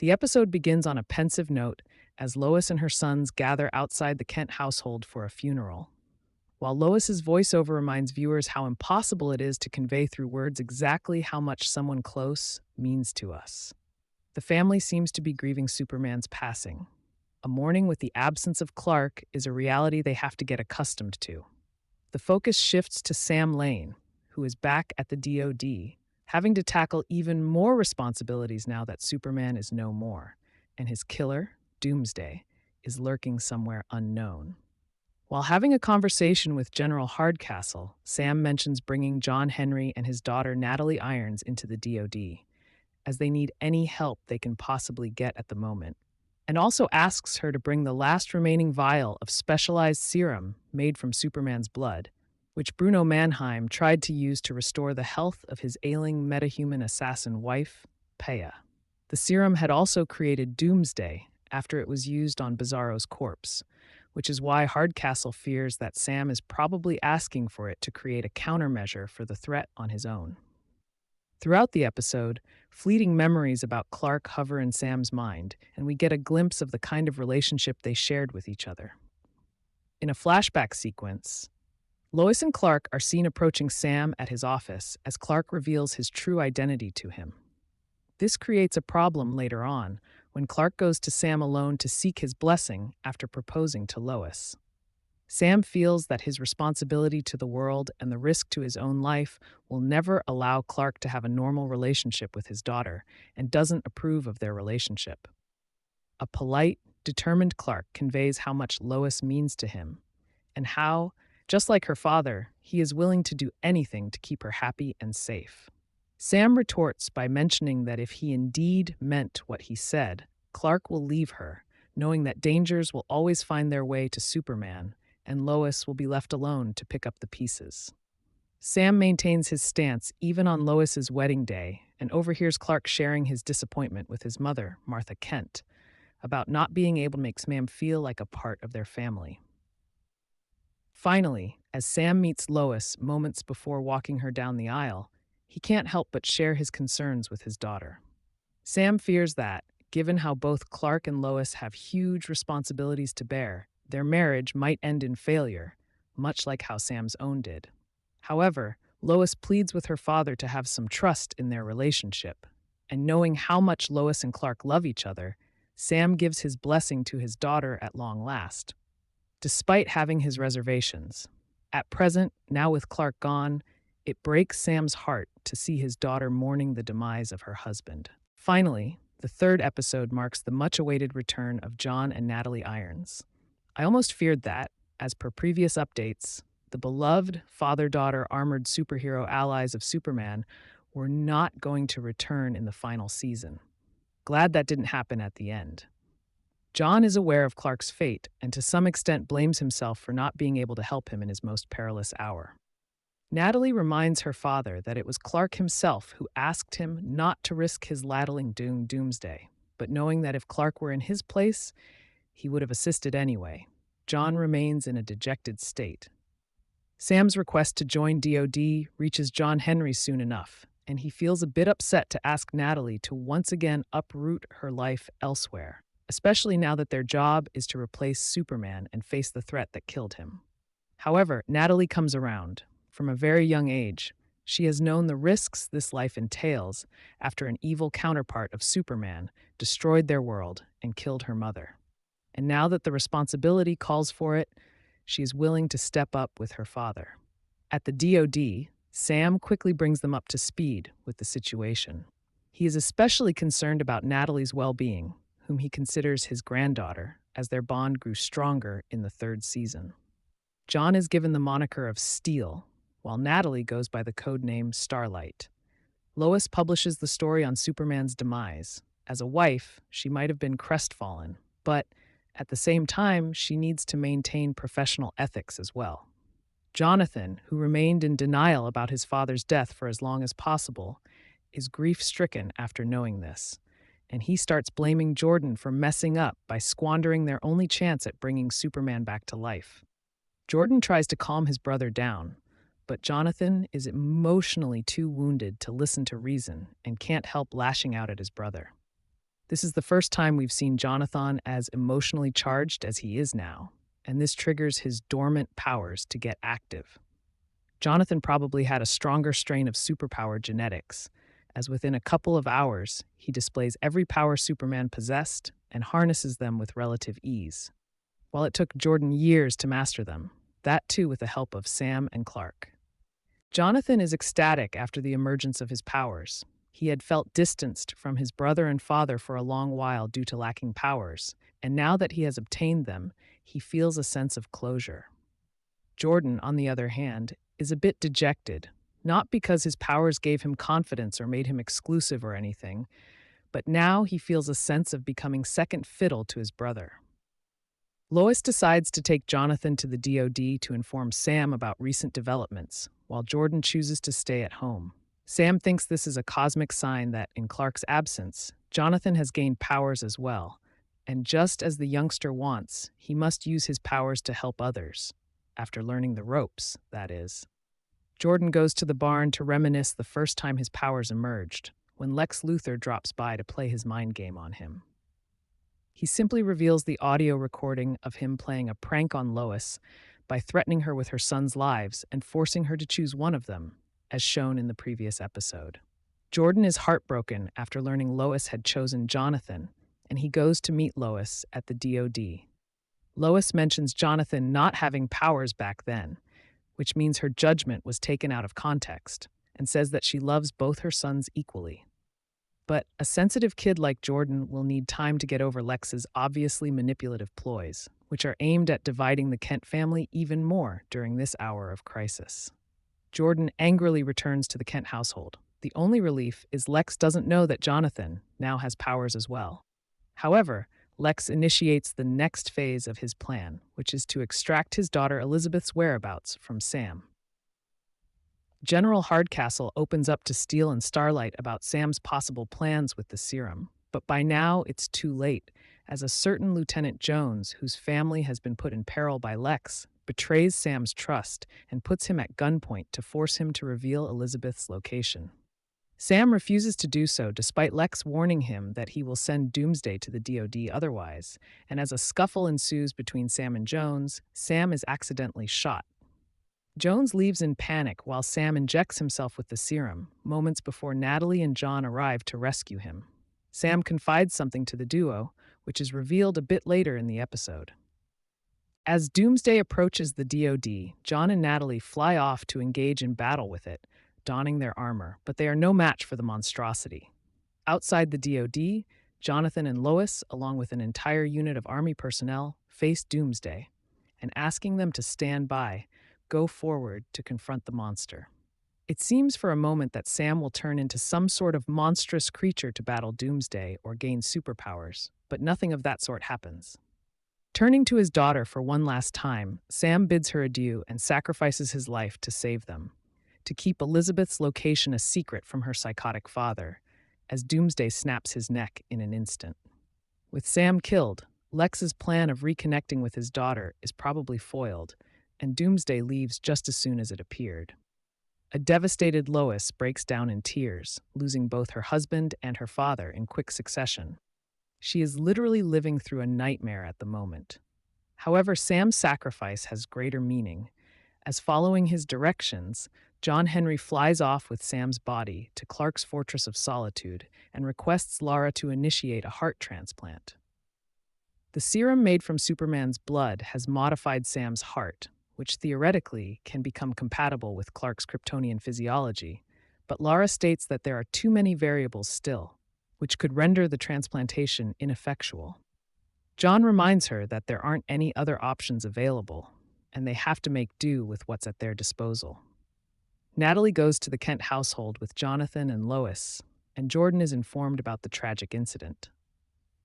The episode begins on a pensive note as Lois and her sons gather outside the Kent household for a funeral. While Lois's voiceover reminds viewers how impossible it is to convey through words exactly how much someone close means to us. The family seems to be grieving Superman's passing. A mourning with the absence of Clark is a reality they have to get accustomed to. The focus shifts to Sam Lane, who is back at the DoD, having to tackle even more responsibilities now that Superman is no more, and his killer, Doomsday, is lurking somewhere unknown. While having a conversation with General Hardcastle, Sam mentions bringing John Henry and his daughter Natalie Irons into the DoD, as they need any help they can possibly get at the moment, and also asks her to bring the last remaining vial of specialized serum made from Superman's blood, which Bruno Mannheim tried to use to restore the health of his ailing metahuman assassin wife, Peya. The serum had also created Doomsday after it was used on Bizarro's corpse, which is why Hardcastle fears that Sam is probably asking for it to create a countermeasure for the threat on his own. Throughout the episode, fleeting memories about Clark hover in Sam's mind, and we get a glimpse of the kind of relationship they shared with each other. In a flashback sequence, Lois and Clark are seen approaching Sam at his office as Clark reveals his true identity to him. This creates a problem later on when Clark goes to Sam alone to seek his blessing after proposing to Lois. Sam feels that his responsibility to the world and the risk to his own life will never allow Clark to have a normal relationship with his daughter and doesn't approve of their relationship. A polite, determined Clark conveys how much Lois means to him and how, just like her father, he is willing to do anything to keep her happy and safe. Sam retorts by mentioning that if he indeed meant what he said, Clark will leave her, knowing that dangers will always find their way to Superman, and Lois will be left alone to pick up the pieces. Sam maintains his stance even on Lois's wedding day and overhears Clark sharing his disappointment with his mother, Martha Kent, about not being able to make Sam feel like a part of their family. Finally, as Sam meets Lois moments before walking her down the aisle, he can't help but share his concerns with his daughter. Sam fears that, given how both Clark and Lois have huge responsibilities to bear, their marriage might end in failure, much like how Sam's own did. However, Lois pleads with her father to have some trust in their relationship, and knowing how much Lois and Clark love each other, Sam gives his blessing to his daughter at long last. Despite having his reservations, at present, now with Clark gone, it breaks Sam's heart to see his daughter mourning the demise of her husband. Finally, the third episode marks the much-awaited return of John and Natalie Irons. I almost feared that, as per previous updates, the beloved father-daughter armored superhero allies of Superman were not going to return in the final season. Glad that didn't happen at the end. John is aware of Clark's fate and to some extent blames himself for not being able to help him in his most perilous hour. Natalie reminds her father that it was Clark himself who asked him not to risk his ladling Doomsday, but knowing that if Clark were in his place, he would have assisted anyway. John remains in a dejected state. Sam's request to join DoD reaches John Henry soon enough, and he feels a bit upset to ask Natalie to once again uproot her life elsewhere, especially now that their job is to replace Superman and face the threat that killed him. However, Natalie comes around. From a very young age, she has known the risks this life entails after an evil counterpart of Superman destroyed their world and killed her mother. And now that the responsibility calls for it, she is willing to step up with her father. At the DoD, Sam quickly brings them up to speed with the situation. He is especially concerned about Natalie's well-being, whom he considers his granddaughter, as their bond grew stronger in the third season. John is given the moniker of Steel, while Natalie goes by the codename Starlight. Lois publishes the story on Superman's demise. As a wife, she might have been crestfallen, but at the same time, she needs to maintain professional ethics as well. Jonathan, who remained in denial about his father's death for as long as possible, is grief-stricken after knowing this, and he starts blaming Jordan for messing up by squandering their only chance at bringing Superman back to life. Jordan tries to calm his brother down, but Jonathan is emotionally too wounded to listen to reason and can't help lashing out at his brother. This is the first time we've seen Jonathan as emotionally charged as he is now, and this triggers his dormant powers to get active. Jonathan probably had a stronger strain of superpower genetics, as within a couple of hours, he displays every power Superman possessed and harnesses them with relative ease. While it took Jordan years to master them, that too with the help of Sam and Clark. Jonathan is ecstatic after the emergence of his powers. He had felt distanced from his brother and father for a long while due to lacking powers, and now that he has obtained them, he feels a sense of closure. Jordan, on the other hand, is a bit dejected, not because his powers gave him confidence or made him exclusive or anything, but now he feels a sense of becoming second fiddle to his brother. Lois decides to take Jonathan to the DoD to inform Sam about recent developments, while Jordan chooses to stay at home. Sam thinks this is a cosmic sign that, in Clark's absence, Jonathan has gained powers as well, and just as the youngster wants, he must use his powers to help others. After learning the ropes, that is. Jordan goes to the barn to reminisce the first time his powers emerged, when Lex Luther drops by to play his mind game on him. He simply reveals the audio recording of him playing a prank on Lois by threatening her with her son's lives and forcing her to choose one of them, as shown in the previous episode. Jordan is heartbroken after learning Lois had chosen Jonathan, and he goes to meet Lois at the DoD. Lois mentions Jonathan not having powers back then, which means her judgment was taken out of context, and says that she loves both her sons equally. But a sensitive kid like Jordan will need time to get over Lex's obviously manipulative ploys, which are aimed at dividing the Kent family even more during this hour of crisis. Jordan angrily returns to the Kent household. The only relief is Lex doesn't know that Jonathan now has powers as well. However, Lex initiates the next phase of his plan, which is to extract his daughter Elizabeth's whereabouts from Sam. General Hardcastle opens up to Steel and Starlight about Sam's possible plans with the serum, but by now it's too late, as a certain Lieutenant Jones, whose family has been put in peril by Lex, betrays Sam's trust and puts him at gunpoint to force him to reveal Elizabeth's location. Sam refuses to do so despite Lex warning him that he will send Doomsday to the DoD otherwise, and as a scuffle ensues between Sam and Jones, Sam is accidentally shot. Jones leaves in panic while Sam injects himself with the serum, moments before Natalie and John arrive to rescue him. Sam confides something to the duo, which is revealed a bit later in the episode. As Doomsday approaches the DoD, John and Natalie fly off to engage in battle with it, donning their armor, but they are no match for the monstrosity. Outside the DoD, Jonathan and Lois, along with an entire unit of Army personnel, face Doomsday, and asking them to stand by, go forward to confront the monster. It seems for a moment that Sam will turn into some sort of monstrous creature to battle Doomsday or gain superpowers, but nothing of that sort happens. Turning to his daughter for one last time, Sam bids her adieu and sacrifices his life to save them, to keep Elizabeth's location a secret from her psychotic father, as Doomsday snaps his neck in an instant. With Sam killed, Lex's plan of reconnecting with his daughter is probably foiled, and Doomsday leaves just as soon as it appeared. A devastated Lois breaks down in tears, losing both her husband and her father in quick succession. She is literally living through a nightmare at the moment. However, Sam's sacrifice has greater meaning, as following his directions, John Henry flies off with Sam's body to Clark's Fortress of Solitude and requests Lara to initiate a heart transplant. The serum made from Superman's blood has modified Sam's heart, which theoretically can become compatible with Clark's Kryptonian physiology, but Lara states that there are too many variables still, which could render the transplantation ineffectual. John reminds her that there aren't any other options available, and they have to make do with what's at their disposal. Natalie goes to the Kent household with Jonathan and Lois, and Jordan is informed about the tragic incident.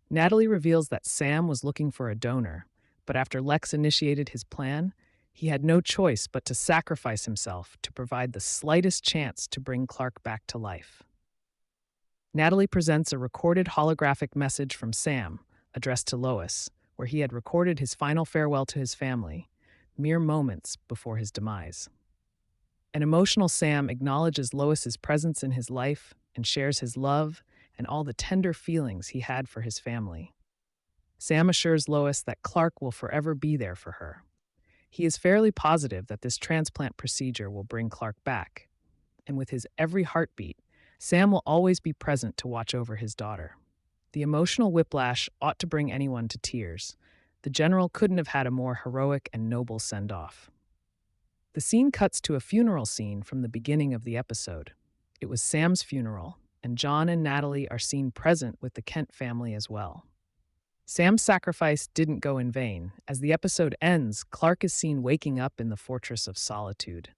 Natalie reveals that Sam was looking for a donor, but after Lex initiated his plan, he had no choice but to sacrifice himself to provide the slightest chance to bring Clark back to life. Natalie presents a recorded holographic message from Sam, addressed to Lois, where he had recorded his final farewell to his family, mere moments before his demise. An emotional Sam acknowledges Lois's presence in his life and shares his love and all the tender feelings he had for his family. Sam assures Lois that Clark will forever be there for her. He is fairly positive that this transplant procedure will bring Clark back, and with his every heartbeat, Sam will always be present to watch over his daughter. The emotional whiplash ought to bring anyone to tears. The general couldn't have had a more heroic and noble send-off. The scene cuts to a funeral scene from the beginning of the episode. It was Sam's funeral, and John and Natalie are seen present with the Kent family as well. Sam's sacrifice didn't go in vain. As the episode ends, Clark is seen waking up in the Fortress of Solitude.